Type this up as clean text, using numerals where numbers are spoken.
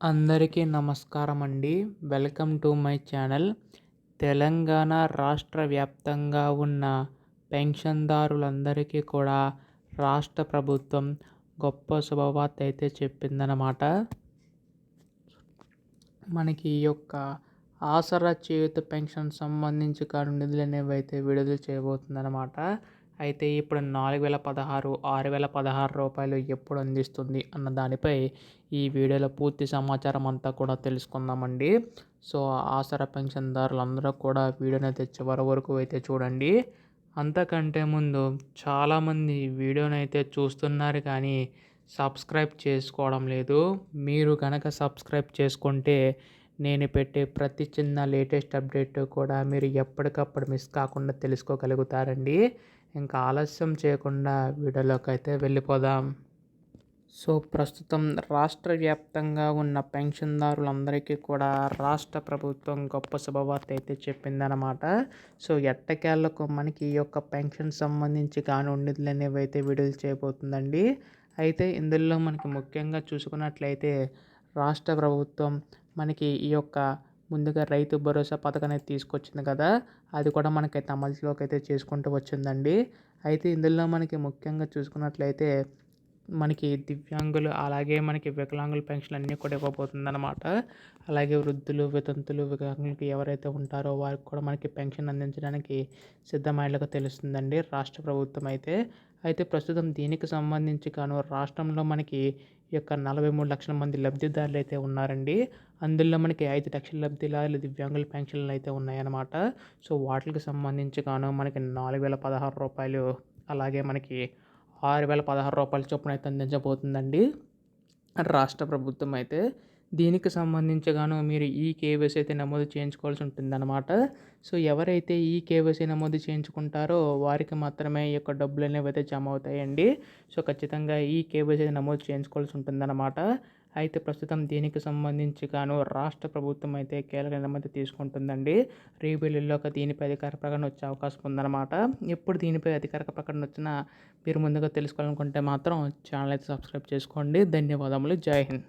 అందరికీ నమస్కారం అండి. Welcome to my channel. Telangana రాష్ట్ర వ్యాప్తంగా ఉన్న పెన్షన్దారులందరికీ కూడా రాష్ట్ర ప్రభుత్వం గొప్ప శుభవార్త అయితే చెప్పిందనమాట. మనకి ఈ యొక్క ఆసరా చేయూత పెన్షన్ సంబంధించి కాను నిధులు అనేవి అయితే విడుదల చేయబోతుందన్నమాట. అయితే ఇప్పుడు 4016, 6016 రూపాయలు ఎప్పుడు అందిస్తుంది అన్న దానిపై ఈ వీడియోలో పూర్తి సమాచారం అంతా కూడా తెలుసుకుందామండి. సో ఆసరా పెన్షన్దారులందరూ కూడా వీడియోని అయితే చివరి వరకు అయితే చూడండి. అంతకంటే ముందు చాలామంది వీడియోని అయితే చూస్తున్నారు కానీ సబ్స్క్రైబ్ చేసుకోవడం లేదు. మీరు కనుక సబ్స్క్రైబ్ చేసుకుంటే నేను పెట్టే ప్రతి చిన్న లేటెస్ట్ అప్డేట్ కూడా మీరు ఎప్పటికప్పుడు మిస్ కాకుండా తెలుసుకోగలుగుతారండి. ఇంకా ఆలస్యం చేయకుండా వీడియోలోకి అయితే వెళ్ళిపోదాం. సో ప్రస్తుతం రాష్ట్ర వ్యాప్తంగా ఉన్న పెన్షన్దారులందరికీ కూడా రాష్ట్ర ప్రభుత్వం గొప్ప శుభవార్త అయితే చెప్పిందనమాట. సో ఎట్టకేళ్లకు మనకి ఈ యొక్క పెన్షన్ సంబంధించి కాను నిధులు అనేవి అయితే విడుదల చేయబోతుందండి. అయితే ఇందులో మనకి ముఖ్యంగా చూసుకున్నట్లయితే రాష్ట్ర ప్రభుత్వం మనకి ఈ యొక్క ముందుగా రైతు భరోసా పథకం అనేది తీసుకొచ్చింది కదా, అది కూడా మనకైతే అమలులోకి అయితే చేసుకుంటూ వచ్చిందండి. అయితే ఇందులో మనకి ముఖ్యంగా చూసుకున్నట్లయితే మనకి దివ్యాంగులు అలాగే మనకి వికలాంగుల పెన్షన్ అన్నీ కూడా ఇవ్వబోతుందన్నమాట. అలాగే వృద్ధులు, వితంతులు, వికలాంగులకి ఎవరైతే ఉంటారో వారికి కూడా మనకి పెన్షన్ అందించడానికి సిద్ధమైనట్లుగా తెలుస్తుందండి రాష్ట్ర ప్రభుత్వం అయితే. అయితే ప్రస్తుతం దీనికి సంబంధించి కాను రాష్ట్రంలో మనకి ఈ యొక్క 43 లక్షల మంది లబ్ధిదారులు అయితే ఉన్నారండి. అందులో మనకి 5 లక్షల లబ్ధిదారులు దివ్యాంగుల పెన్షన్లు అయితే ఉన్నాయన్నమాట. సో వాటికి సంబంధించి కాను మనకి 4016 రూపాయలు అలాగే మనకి 6016 రూపాయల చొప్పున అయితే అందించబోతుందండి రాష్ట్ర ప్రభుత్వం అయితే. దీనికి సంబంధించి గాను మీరు ఈ కేవైసీ అయితే నమోదు చేయించుకోవాల్సి ఉంటుందన్నమాట. సో ఎవరైతే ఈ కేవైసీ నమోదు చేయించుకుంటారో వారికి మాత్రమే ఈ యొక్క డబ్బులు అనేవి అయితే జమ అవుతాయండి. సో ఖచ్చితంగా ఈ కేవైసీ నమోదు చేయించుకోవాల్సి ఉంటుందన్నమాట. అయితే ప్రస్తుతం దీనికి సంబంధించి గాను రాష్ట్ర ప్రభుత్వం అయితే కీలక నిర్ణయం అయితే తీసుకుంటుందండి. రేపు ఎల్లుండిలోగా దీనిపై అధికార ప్రకటన వచ్చే అవకాశం ఉందన్నమాట. ఎప్పుడు దీనిపై అధికారిక ప్రకటన వచ్చినా మీరు ముందుగా తెలుసుకోవాలనుకుంటే మాత్రం ఛానల్ అయితే సబ్స్క్రైబ్ చేసుకోండి. ధన్యవాదములు. జై హింద్.